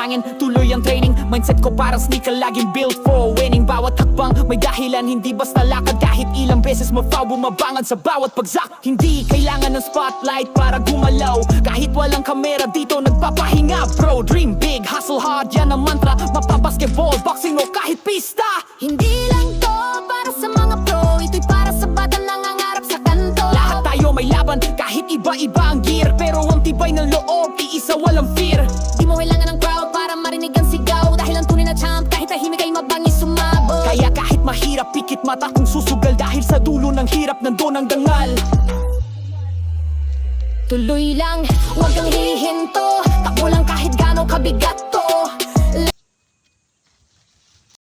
panalangin, tuloy ang training. Mindset ko parang sneaker, laging built for winning. Bawat hakbang may dahilan, hindi basta lakad. Kahit ilang beses ma-foul, bumabangan sa bawat pagsak. Hindi kailangan ng spotlight para gumalaw. Kahit walang kamera dito, nagpapahinga bro. Dream big, hustle hard, yan ang mantra. Mapabasketball, boxing o kahit pista. Hindi lang to para sa mga pro, ito'y para sa batang nangangarap sa kanto. Lahat tayo may laban, kahit iba-iba ang gear. Pero ang tibay ng loob, iisa walang fear. Di mo kailangan ng crowd para marinig ang sigaw. Dahil ang tunay na champ, kahit tahimik ay mabangis sumabog. Kaya kahit mahirap, pikit mata kung susugal. Dahil sa dulo ng hirap, nandun ang dangal. Tuloy lang, huwag kang hihinto. Takbo lang kahit gaano kabigat